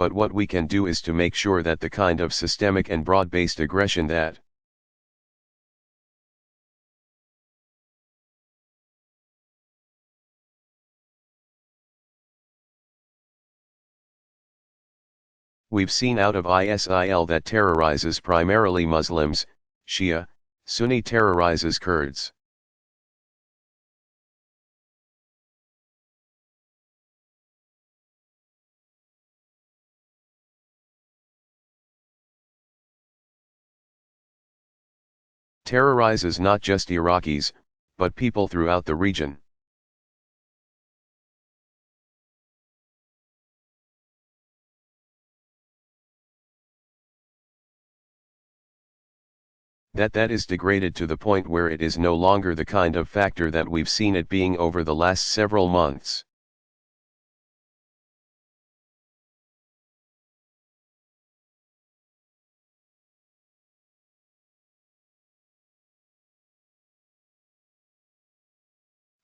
but what we can do is to make sure that the kind of systemic and broad-based aggression that we've seen out of ISIL that terrorizes primarily Muslims, Shia, Sunni terrorizes Kurds. Terrorizes not just Iraqis, but people throughout the region. That is degraded to the point where it is no longer the kind of factor that we've seen it being over the last several months.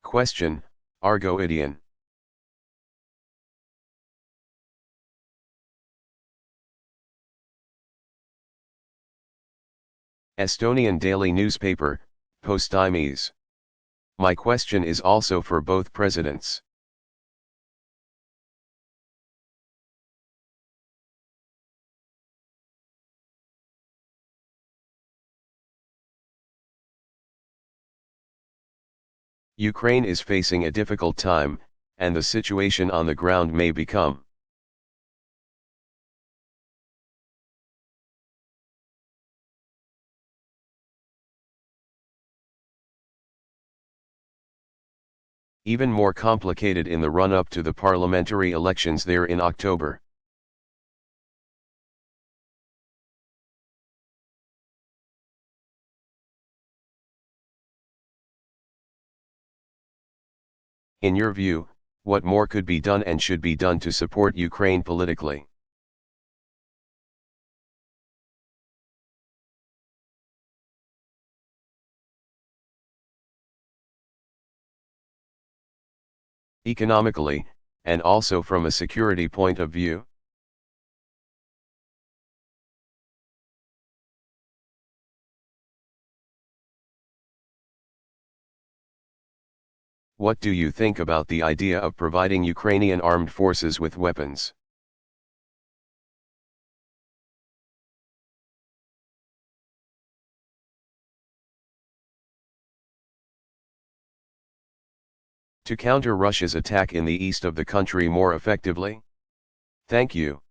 Question, Argoidian. Estonian daily newspaper, Postimees. My question is also for both presidents. Ukraine is facing a difficult time, and the situation on the ground may become even more complicated in the run-up to the parliamentary elections there in October. In your view, what more could be done and should be done to support Ukraine politically? Economically, and also from a security point of view? What do you think about the idea of providing Ukrainian armed forces with weapons? To counter Russia's attack in the east of the country more effectively? Thank you.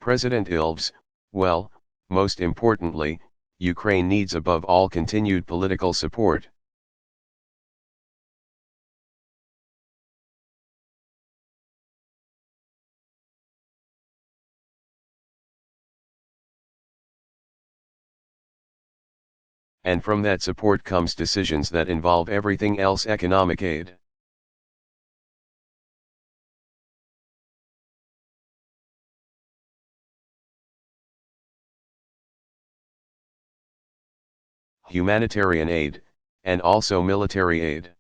President Ilves, well, most importantly, Ukraine needs above all continued political support. And from that support comes decisions that involve everything else: economic aid, humanitarian aid, and also military aid.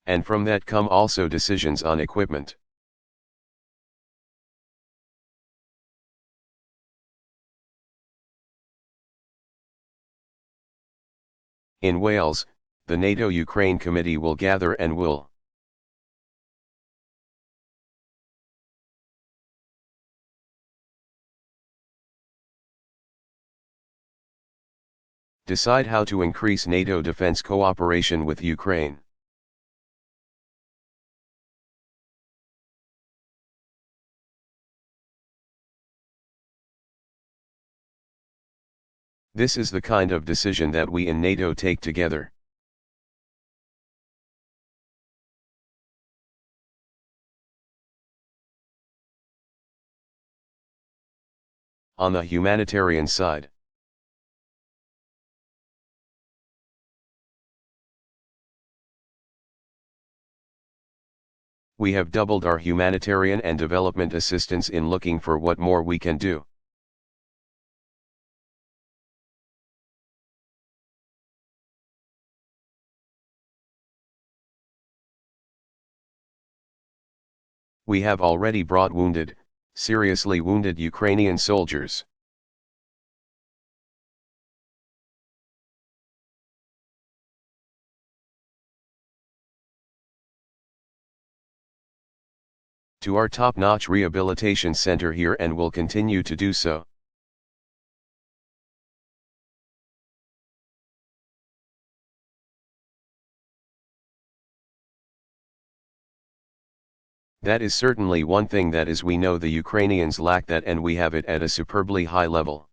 And from that come also decisions on equipment. In Wales, the NATO-Ukraine Committee will gather and will decide how to increase NATO defense cooperation with Ukraine. This is the kind of decision that we in NATO take together. On the humanitarian side, We have doubled our humanitarian and development assistance in looking for what more we can do. We have already brought wounded, seriously wounded Ukrainian soldiers to our top-notch rehabilitation center here and will continue to do so. That is certainly one thing that is we know the Ukrainians lack that and we have it at a superbly high level.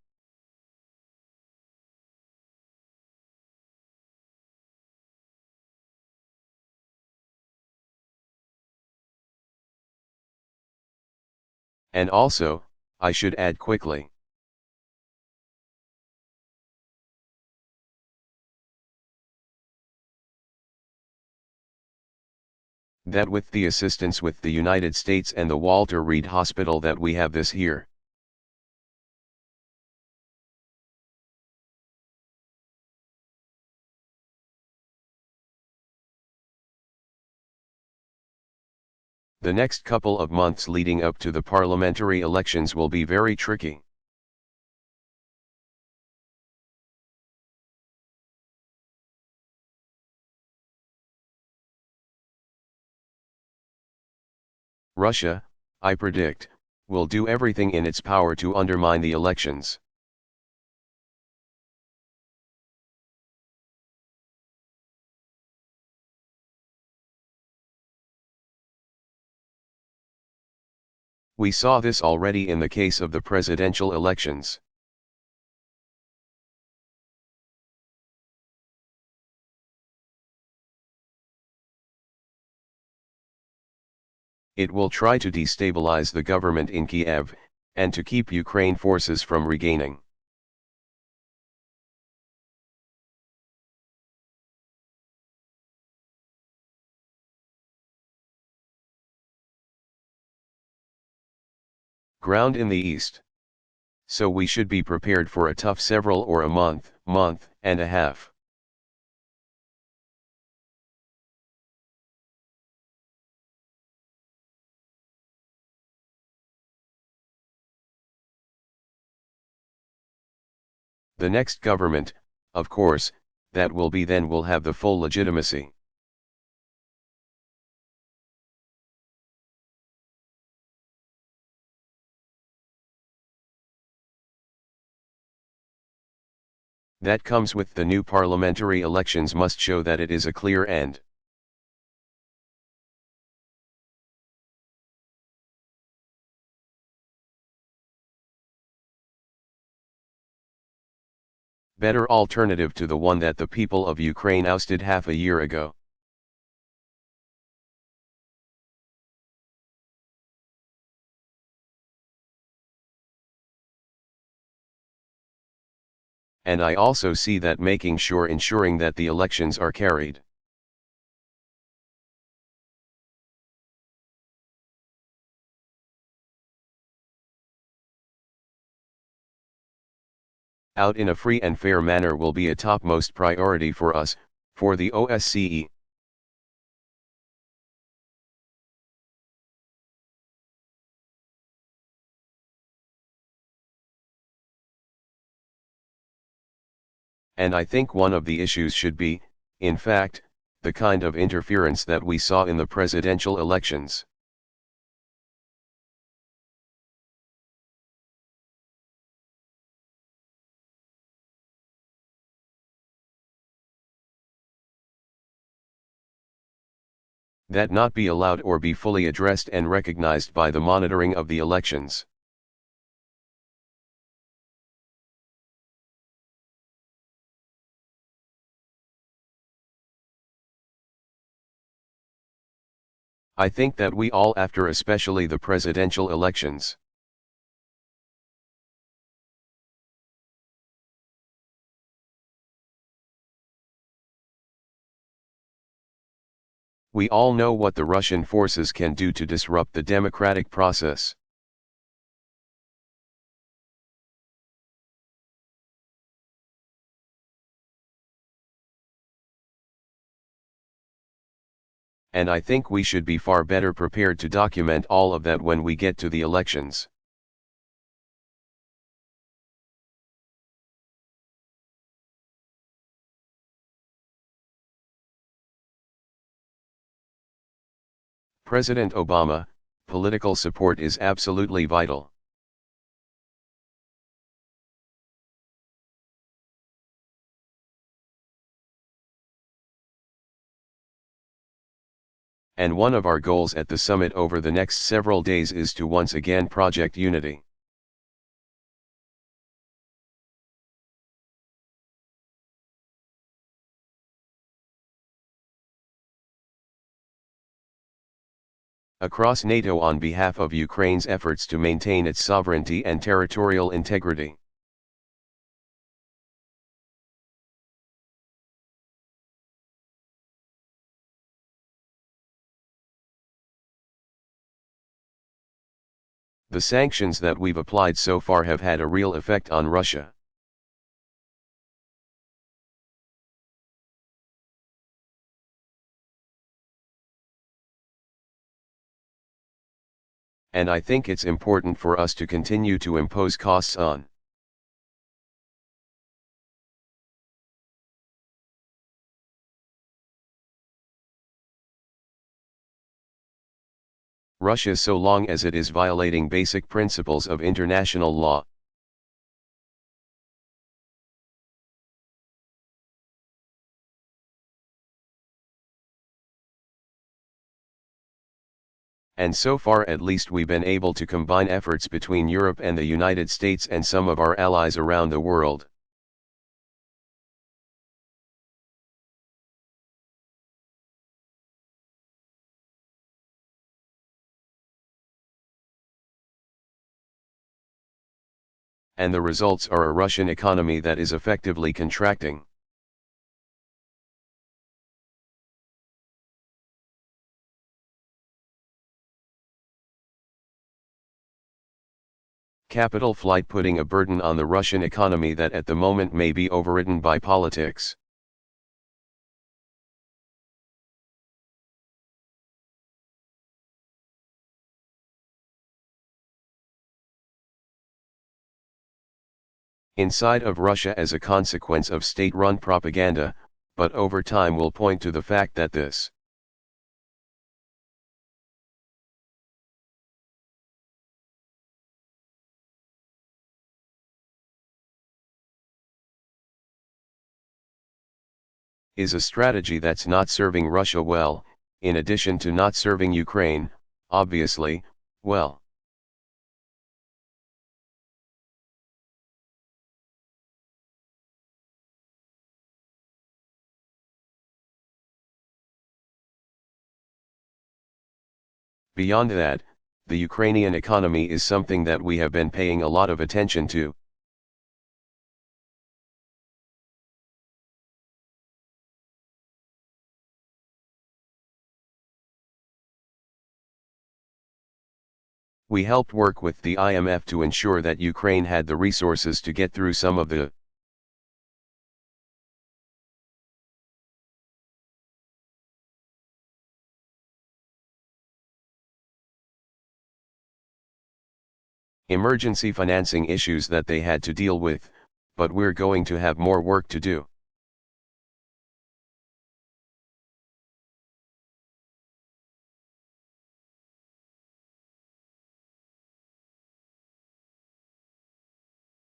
And also, I should add quickly, that with the assistance with the United States and the Walter Reed Hospital that we have this here. The next couple of months leading up to the parliamentary elections will be very tricky. Russia, I predict, will do everything in its power to undermine the elections. We saw this already in the case of the presidential elections. It will try to destabilize the government in Kiev, and to keep Ukraine forces from regaining. Ground in the east. So we should be prepared for a tough several or a month and a half. The next government, of course, that will be then will have the full legitimacy. That comes with the new parliamentary elections must show that it is a clear end. Better alternative to the one that the people of Ukraine ousted half a year ago. And I also see that ensuring that the elections are carried. Out in a free and fair manner will be a topmost priority for us, for the OSCE. And I think one of the issues should be, in fact, the kind of interference that we saw in the presidential elections. That not be allowed or be fully addressed and recognized by the monitoring of the elections. I think that we all after especially the presidential elections. We all know what the Russian forces can do to disrupt the democratic process. And I think we should be far better prepared to document all of that when we get to the elections. President Obama, political support is absolutely vital. And one of our goals at the summit over the next several days is to once again project unity. Across NATO on behalf of Ukraine's efforts to maintain its sovereignty and territorial integrity. The sanctions that we've applied so far have had a real effect on Russia. And I think it's important for us to continue to impose costs on. Russia so long as it is violating basic principles of international law. And so far at least we've been able to combine efforts between Europe and the United States and some of our allies around the world. And the results are a Russian economy that is effectively contracting. Capital flight putting a burden on the Russian economy that at the moment may be overridden by politics. Inside of Russia as a consequence of state-run propaganda, but over time will point to the fact that this is a strategy that's not serving Russia well, in addition to not serving Ukraine, obviously, well. Beyond that, the Ukrainian economy is something that we have been paying a lot of attention to. We helped work with the IMF to ensure that Ukraine had the resources to get through some of the emergency financing issues that they had to deal with, but we're going to have more work to do.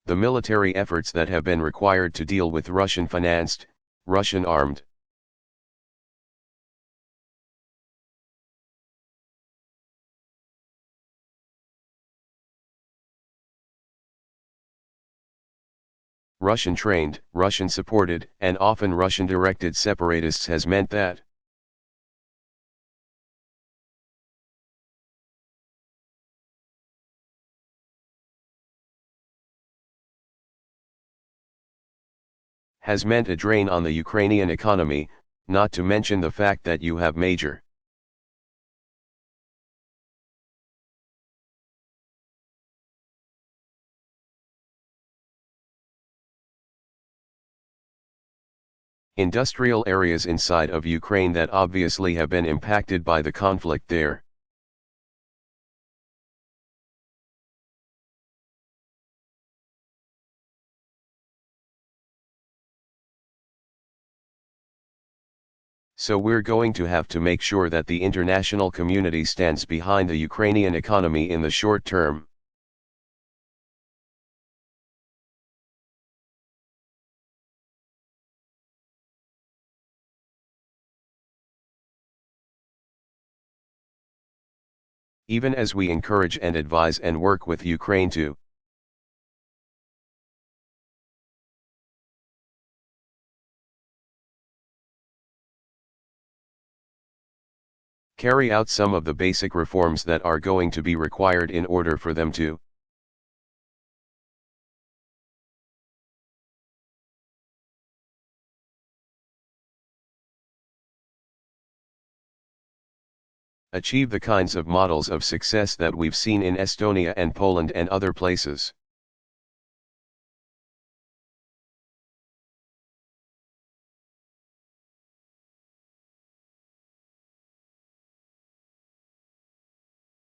The military efforts that have been required to deal with Russian-financed, Russian-armed Russian-trained, Russian-supported, and often Russian-directed separatists has meant that has meant a drain on the Ukrainian economy, not to mention the fact that you have major Industrial areas inside of Ukraine that obviously have been impacted by the conflict there. So we're going to have to make sure that the international community stands behind the Ukrainian economy in the short term. Even as we encourage and advise and work with Ukraine to carry out some of the basic reforms that are going to be required in order for them to achieve the kinds of models of success that we've seen in Estonia and Poland and other places.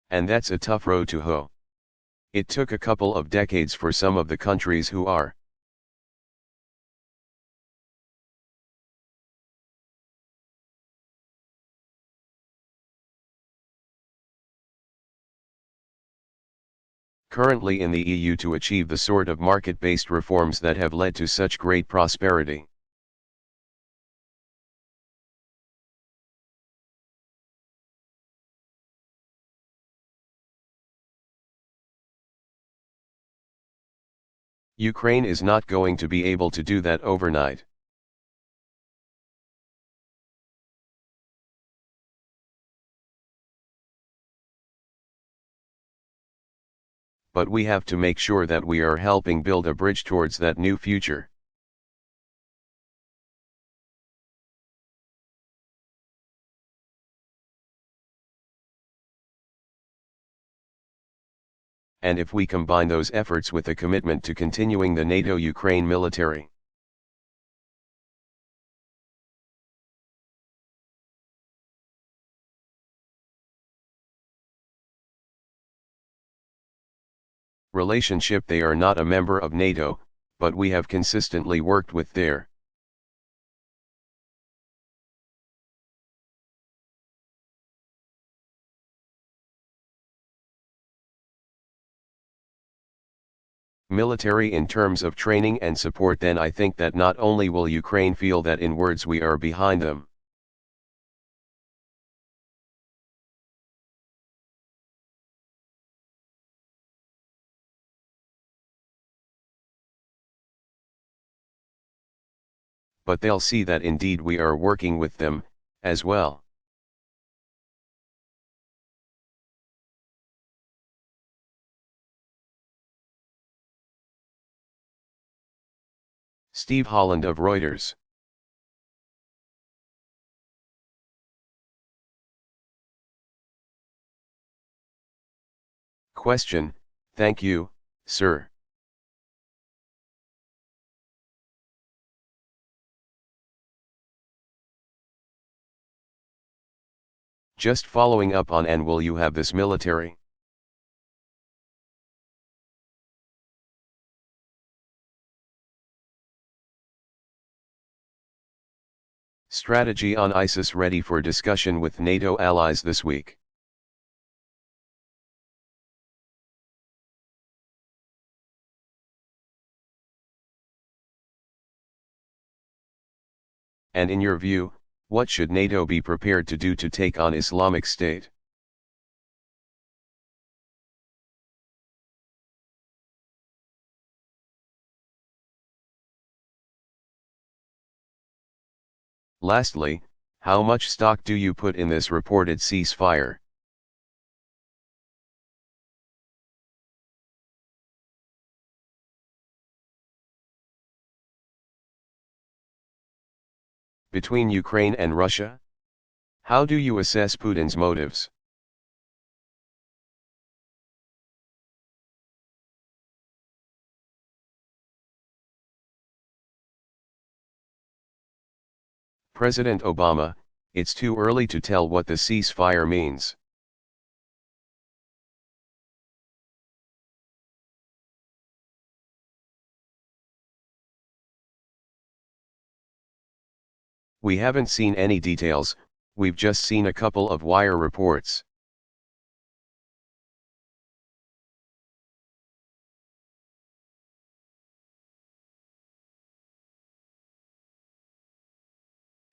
And that's a tough road to hoe. It took a couple of decades for some of the countries who are currently in the EU to achieve the sort of market-based reforms that have led to such great prosperity. Ukraine is not going to be able to do that overnight. But we have to make sure that we are helping build a bridge towards that new future. And if we combine those efforts with a commitment to continuing the NATO-Ukraine military relationship, they are not a member of NATO, but we have consistently worked with their military in terms of training and support, then I think that not only will Ukraine feel that in words we are behind them, but they'll see that indeed we are working with them, as well. Steve Holland of Reuters. Question: Thank you, sir. Just following up on, and will you have this military? Strategy on ISIS ready for discussion with NATO allies this week. And in your view, what should NATO be prepared to do to take on Islamic State? Lastly, how much stock do you put in this reported ceasefire? Between Ukraine and Russia? How do you assess Putin's motives? President Obama, it's too early to tell what the ceasefire means. We haven't seen any details, we've just seen a couple of wire reports.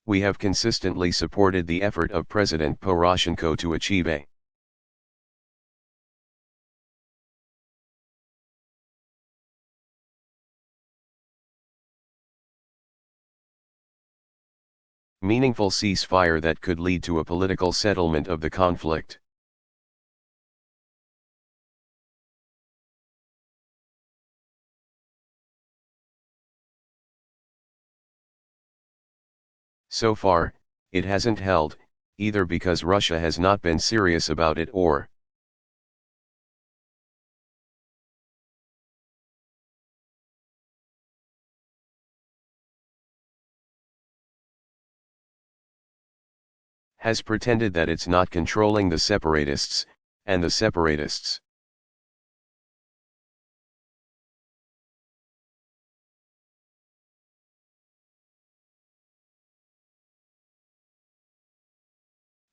We have consistently supported the effort of President Poroshenko to achieve a meaningful ceasefire that could lead to a political settlement of the conflict. So far, it hasn't held, either because Russia has not been serious about it or has pretended that it's not controlling the separatists, and the separatists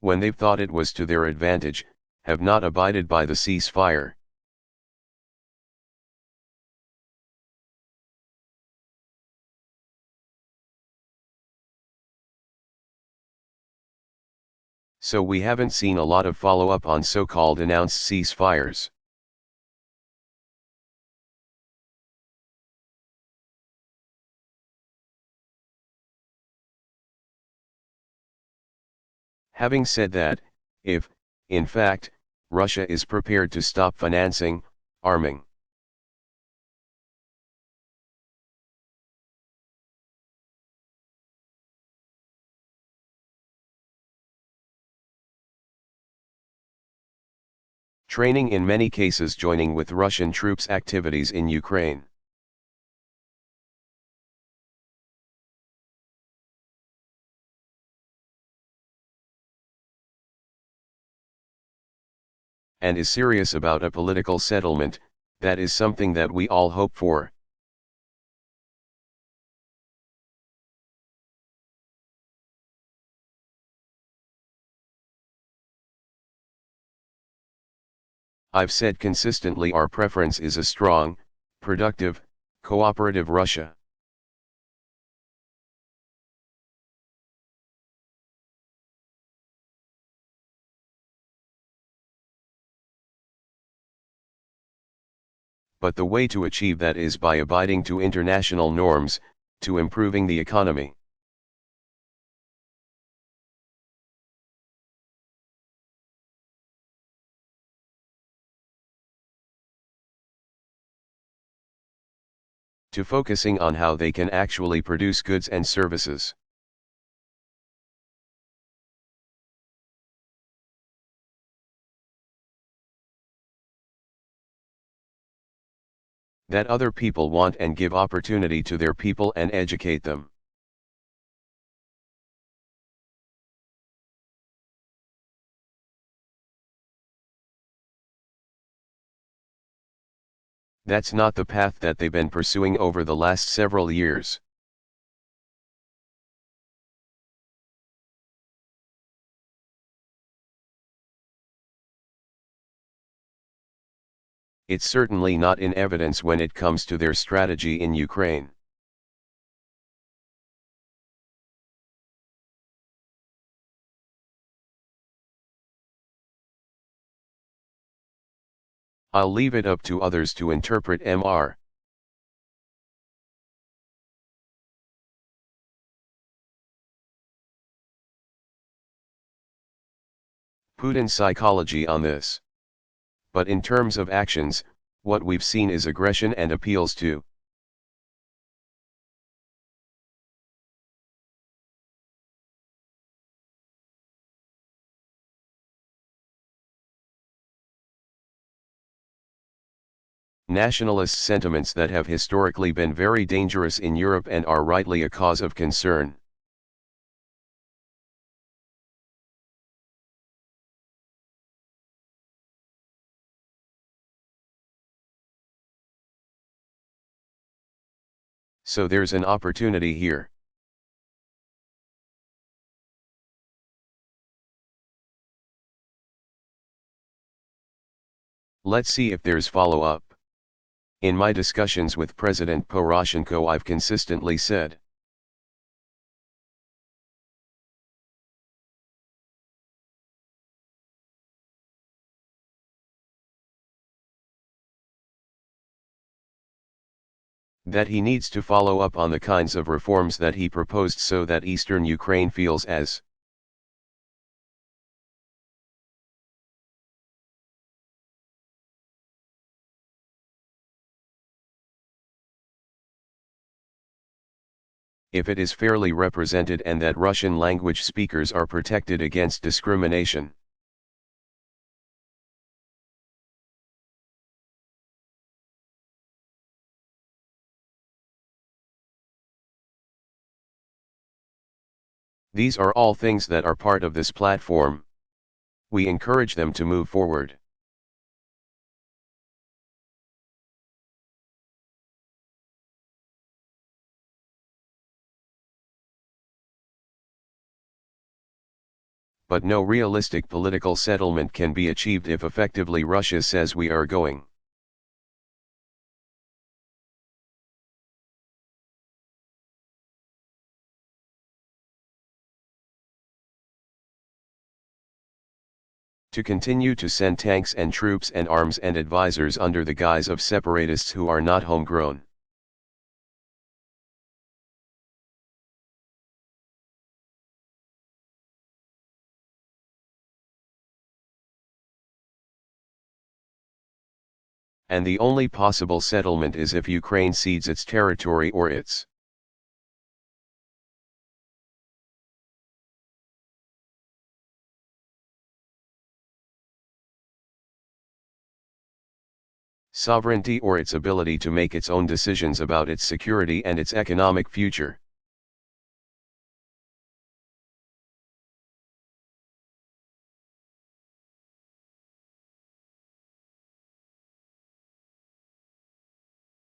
when they've thought it was to their advantage, have not abided by the ceasefire. So we haven't seen a lot of follow-up on so-called announced ceasefires. Having said that, if, in fact, Russia is prepared to stop financing, arming, training, in many cases joining with Russian troops' activities in Ukraine, and is serious about a political settlement, that is something that we all hope for. I've said consistently our preference is a strong, productive, cooperative Russia. But the way to achieve that is by abiding to international norms, to improving the economy. To focusing on how they can actually produce goods and services. That other people want, and give opportunity to their people and educate them. That's not the path that they've been pursuing over the last several years. It's certainly not in evidence when it comes to their strategy in Ukraine. I'll leave it up to others to interpret Mr. Putin's psychology on this. But in terms of actions, what we've seen is aggression and appeals to nationalist sentiments that have historically been very dangerous in Europe and are rightly a cause of concern. So there's an opportunity here. Let's see if there's follow-up. In my discussions with President Poroshenko, I've consistently said that he needs to follow up on the kinds of reforms that he proposed so that eastern Ukraine feels as if it is fairly represented and that Russian language speakers are protected against discrimination. These are all things that are part of this platform. We encourage them to move forward. But no realistic political settlement can be achieved if effectively Russia says we are going to continue to send tanks and troops and arms and advisors under the guise of separatists who are not homegrown. And the only possible settlement is if Ukraine cedes its territory or its sovereignty or its ability to make its own decisions about its security and its economic future.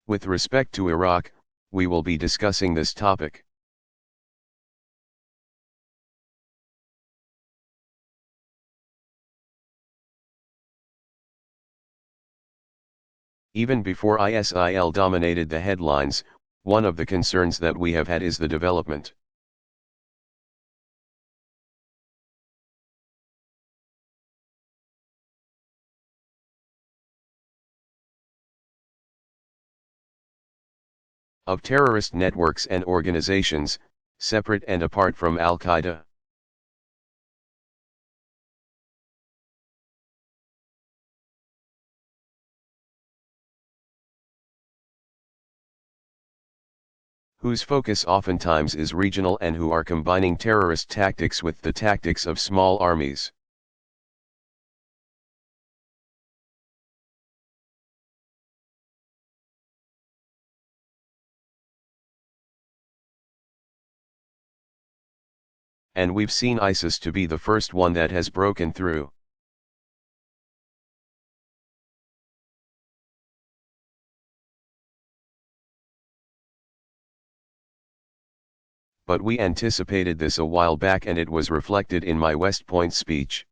With respect to Iraq, we will be discussing this topic. Even before ISIL dominated the headlines, one of the concerns that we have had is the development of terrorist networks and organizations, separate and apart from Al-Qaeda. Whose focus oftentimes is regional and who are combining terrorist tactics with the tactics of small armies. And we've seen ISIS to be the first one that has broken through. But we anticipated this a while back and it was reflected in my West Point speech.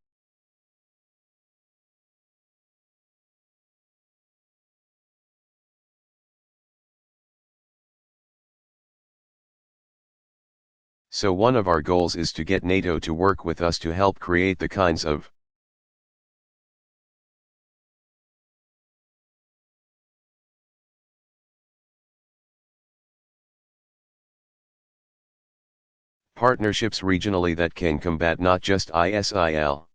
So one of our goals is to get NATO to work with us to help create the kinds of partnerships regionally that can combat not just ISIL,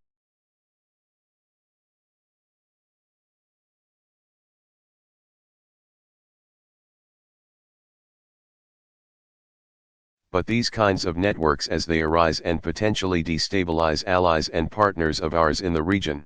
but these kinds of networks as they arise and potentially destabilize allies and partners of ours in the region.